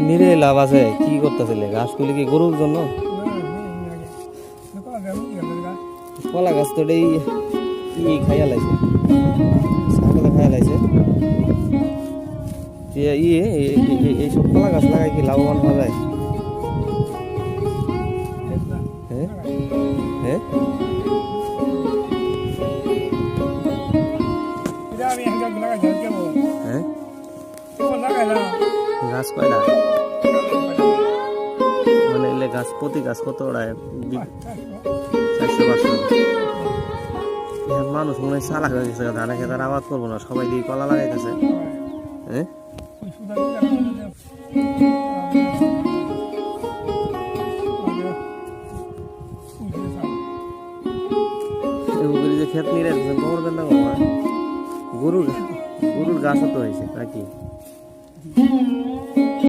নিরে লাভ আছে কি করতেছিলে গাছ তুলি কি গরুর জন্য কলা গাছ তো এই খাইয়া লাইছে ছাগলে খাইয়া লাইছে এইসব কলা গাছ লাগাই কি লাভবান হওয়া যায় হ্যাঁ হ্যাঁ হ্যাঁ গাছ কয়টা মানে এলে গাছ প্রতি গাছ কত ওড়ায় 400-500 মানুষ মনে হয় চালাক হয়ে গেছে ধানে খেতার আবাদ করবো না সবাই দিয়ে কলা লাগাইতেছে হ্যাঁ যে ক্ষেত নিয়ে খবর পেন না গরুর গাছও তো হয়েছে নাকি